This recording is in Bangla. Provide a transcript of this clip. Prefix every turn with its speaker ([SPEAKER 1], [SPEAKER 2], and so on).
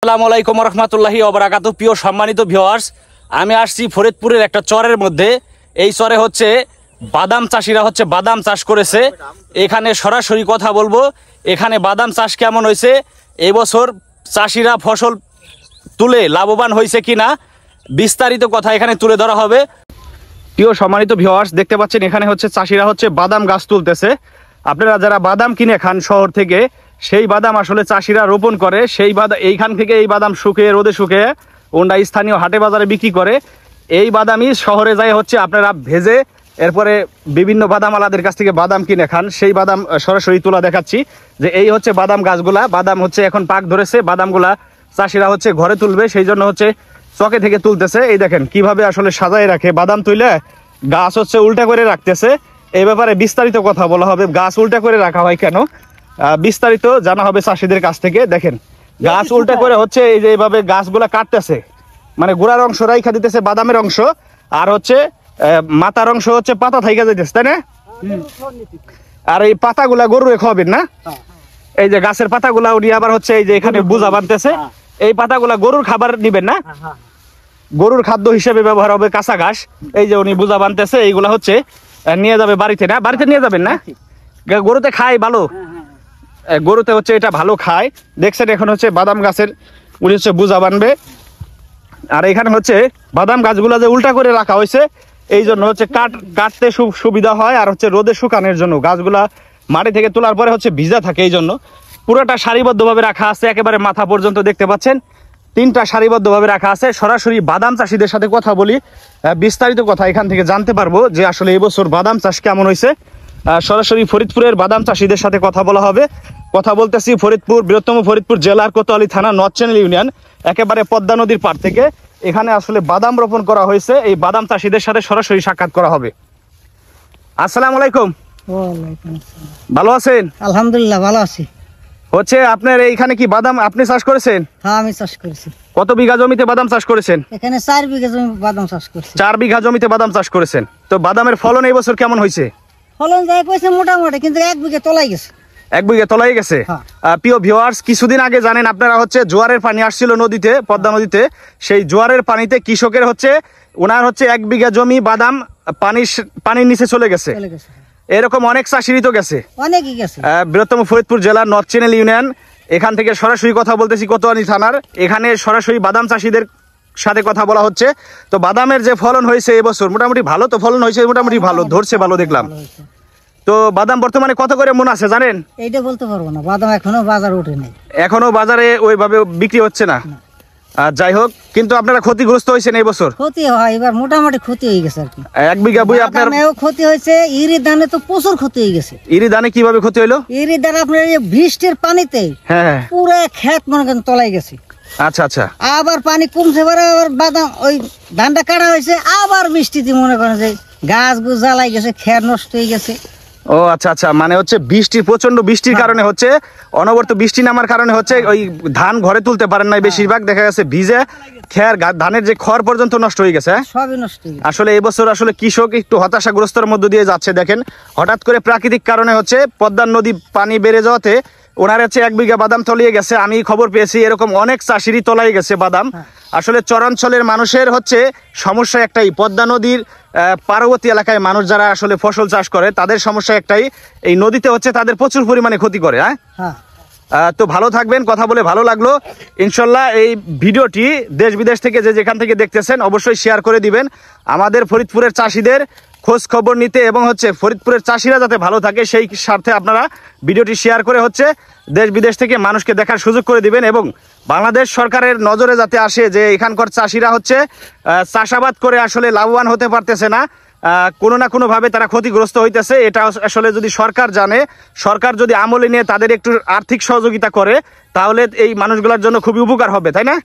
[SPEAKER 1] আসসালামু আলাইকুম রহমতুল্লাহি ওবারাকাতু। প্রিয় সম্মানিত ভিউয়ার্স, আমি আসছি ফরিদপুরের একটা চরের মধ্যে। এই চরে হচ্ছে বাদাম চাষিরা হচ্ছে বাদাম চাষ করেছে। এখানে সরাসরি কথা বলবো এখানে বাদাম চাষ কেমন হয়েছে, এবছর চাষিরা ফসল তুলে লাভবান হয়েছে কিনা, বিস্তারিত কথা এখানে তুলে ধরা হবে। প্রিয় সম্মানিত ভিউয়ার্স, দেখতে পাচ্ছেন এখানে হচ্ছে চাষিরা হচ্ছে বাদাম গাছ তুলতেছে। আপনারা যারা বাদাম কিনে খান শহর থেকে, সেই বাদাম আসলে চাষিরা রোপণ করে। সেই বাদাম এইখান থেকে এই বাদাম শুকিয়ে রোদে শুকিয়ে ওনরা স্থানীয় হাটে বাজারে বিক্রি করে। এই বাদামই শহরে যায় হচ্ছে আপনারা ভেজে এরপরে বিভিন্ন বাদামওয়ালাদের কাছ থেকে বাদাম কিনে খান। সেই বাদাম সরাসরি তোলা দেখাচ্ছি যে এই হচ্ছে বাদাম গাছগুলা। বাদাম হচ্ছে এখন পাক ধরেছে, বাদামগুলা চাষিরা হচ্ছে ঘরে তুলবে, সেই জন্য হচ্ছে চকে থেকে তুলতেছে। এই দেখেন কিভাবে আসলে সাজায় রাখে, বাদাম তুলে গাছ হচ্ছে উল্টা করে রাখতেছে। এই ব্যাপারে বিস্তারিত কথা বলা হবে, গাছ উল্টা করে রাখা হয় কেন, বিস্তারিত জানা হবে চাষিদের কাছ থেকে। দেখেন গাছ উল্টা করে হচ্ছে এই যে এইভাবে গাছগুলা কাটতেছে, মানে গোড়ার অংশ রাইখা দিতেছে বাদামের অংশ, আর হচ্ছে মাথার অংশ হচ্ছে পাতা থাইকা যাইতেছে, তাই না? আর এই পাতাগুলা গরুরে খাওয়াবেন না, এই যে গাছের পাতাগুলা উনি আবার হচ্ছে এই যে এখানে বোঝা বাঁধতেছে। এই পাতাগুলা গরুর খাবার নিবেন না, গরুর খাদ্য হিসেবে ব্যবহার হবে কাঁচা ঘাস। এই যে উনি বোঝা বাঁধতেছে, এইগুলা হচ্ছে নিয়ে যাবে বাড়িতে, না বাড়িতে নিয়ে যাবেন না, গরুতে খায় ভালো, গরুতে হচ্ছে এটা ভালো খায়। দেখছেন এখন হচ্ছে বাদাম গাছের উনি হচ্ছে বোঝা বানবে। আর এখানে হচ্ছে বাদাম গাছগুলা যে উল্টা করে রাখা হয়েছে, এই জন্য হচ্ছে কাটতে সুবিধা হয়, আর হচ্ছে রোদে শুকানোর জন্য। গাছগুলা মাটি থেকে তোলার পরে হচ্ছে ভিজা থাকে, এই জন্য পুরোটা সারিবদ্ধভাবে রাখা আছে, একেবারে মাথা পর্যন্ত দেখতে পাচ্ছেন তিনটা সারিবদ্ধভাবে রাখা আছে। সরাসরি বাদাম চাষিদের সাথে কথা বলি, বিস্তারিত কথা এখান থেকে জানতে পারবো যে আসলে এবছর বাদাম চাষ কেমন হয়েছে। সরাসরি ফরিদপুরের বাদাম চাষিদের সাথে কথা বলা হবে। কথা বলতেছি ফরিদপুর, বৃহত্তম ফরিদপুর জেলার কোতোয়ালি থানা নর্থ চ্যানেল ইউনিয়ন, একেবারে পদ্মা নদীর পাড় থেকে এখানে আসলে বাদাম রোপণ করা হয়েছে। এই বাদাম চাষিদের সাথে সরাসরি সাক্ষাৎ করা হবে। আসসালামু আলাইকুম। ভালো আছেন?
[SPEAKER 2] আলহামদুলিল্লাহ ভালো আছি।
[SPEAKER 1] হচ্ছে আপনার এইখানে কি বাদাম আপনি চাষ করেছেন?
[SPEAKER 2] হ্যাঁ, আমি চাষ করেছি।
[SPEAKER 1] কত বিঘা জমিতে বাদাম চাষ করেছেন?
[SPEAKER 2] এখানে 4 বিঘা জমি বাদাম চাষ করছি।
[SPEAKER 1] 4 বিঘা জমিতে বাদাম চাষ করেছেন। তো বাদামের ফলন এই বছর কেমন হয়েছে?
[SPEAKER 2] ফলন যায় কইছে মোটামুটি, কিন্তু 1 বিঘা তলাই গেছে।
[SPEAKER 1] 1 বিঘা তলাই গেছে। প্রিয় ভিউয়ার্স, কিছুদিন আগে জানেন আপনারা হচ্ছে জোয়ারের পানি আসছিল নদীতে, পদ্মা নদীতে। সেই জোয়ারের পানিতে কৃষকের হচ্ছে ওনার হচ্ছে 1 বিঘা জমি বাদাম পানির নিচে চলে গেছে। এরকম অনেক চাষিরই তো গেছে,
[SPEAKER 2] অনেকই গেছে।
[SPEAKER 1] বৃহত্তম ফরিদপুর জেলার নর্থ চ্যানেল ইউনিয়ন, এখান থেকে সরাসরি কথা বলতেছি কোতোয়ালি থানার। এখানে সরাসরি বাদাম চাষিদের সাথে কথা বলা হচ্ছে। তো বাদামের যে ফলন হয়েছে এবছর মোটামুটি ভালো, তো ফলন হয়েছে মোটামুটি ভালো, ধরছে ভালো দেখলাম। তো বাদাম বর্তমানে কত করে মন আছে জানেন?
[SPEAKER 2] এইটা বলতে পারবো না, বাদাম এখনো বাজার ওঠে নাই,
[SPEAKER 1] এখনো বাজারে ওইভাবে বিক্রি হচ্ছে না। যাই হোক, কিন্তু আপনারা ক্ষতিগ্রস্ত হয়েছেন এই বছর?
[SPEAKER 2] ক্ষতি হয়, এবার মোটামুটি ক্ষতি হয়ে গেছে আর কি।
[SPEAKER 1] 1 বিঘা বই আপনার
[SPEAKER 2] ক্ষতি হয়েছে। ইরি ধানে তো প্রচুর ক্ষতি হয়ে গেছে।
[SPEAKER 1] ইরি ধানে কিভাবে ক্ষতি হলো?
[SPEAKER 2] ইরি ধান আপনার এই বৃষ্টির পানিতে পুরো ক্ষেত মনে করেন তলাই গেছে।
[SPEAKER 1] আচ্ছা আচ্ছা।
[SPEAKER 2] আবার পানি কমছে, আবার বাদাম ওই ধানটা কাটা হয়েছে, আবার বৃষ্টিতে মনে করেন যে গাছ গুছ জ্বালাই গেছে, ক্ষেত নষ্ট হয়ে গেছে।
[SPEAKER 1] ও আচ্ছা আচ্ছা, মানে হচ্ছে বৃষ্টির প্রচন্ড বৃষ্টির কারণে হচ্ছে অনবরত বৃষ্টি নামার কারণে হচ্ছে ওই ধান ঘরে তুলতে পারেন নাই, বেশিরভাগ দেখা গেছে ভিজে খেয়ার ধানের যে খড় পর্যন্ত নষ্ট হয়ে গেছে।
[SPEAKER 2] সবই নষ্ট হয়ে গেছে।
[SPEAKER 1] আসলে এই বছর আসলে কৃষক একটু হতাশাগ্রস্তর মধ্য দিয়ে যাচ্ছে। দেখেন হঠাৎ করে প্রাকৃতিক কারণে হচ্ছে পদ্মা নদী পানি বেড়ে যাওয়াতে ওনার হচ্ছে 1 বিঘা বাদাম তলিয়ে গেছে। আমি খবর পেয়েছি এরকম অনেক চাষিরই তলাই গেছে বাদাম। আসলে চরাঞ্চলের মানুষের হচ্ছে সমস্যা একটাই, পদ্মা নদীর পার্বতী এলাকায় মানুষ যারা আসলে ফসল চাষ করে তাদের সমস্যা একটাই, এই নদীতে হচ্ছে তাদের প্রচুর পরিমাণে ক্ষতি করে। তো ভালো থাকবেন, কথা বলে ভালো লাগলো। ইনশাল্লাহ এই ভিডিওটি দেশ বিদেশ থেকে যে যেখান থেকে দেখতেছেন অবশ্যই শেয়ার করে দিবেন। আমাদের ফরিদপুরের চাষিদের খোঁজ খবর নিতে এবং হচ্ছে ফরিদপুরের চাষিরা যাতে ভালো থাকে সেই স্বার্থে আপনারা ভিডিওটি শেয়ার করে হচ্ছে দেশ বিদেশ থেকে মানুষকে দেখার সুযোগ করে দিবেন। এবং বাংলাদেশ সরকারের নজরে যাতে আসে যে এখানকার চাষিরা হচ্ছে চাষাবাদ করে আসলে লাভবান হতে পারতেছে না, কোনো না কোনোভাবে তারা ক্ষতিগ্রস্ত হইতেছে। এটা আসলে যদি সরকার জানে, সরকার যদি আমলে নিয়ে তাদের একটু আর্থিক সহযোগিতা করে, তাহলে এই মানুষগুলোর জন্য খুবই উপকার হবে, তাই না?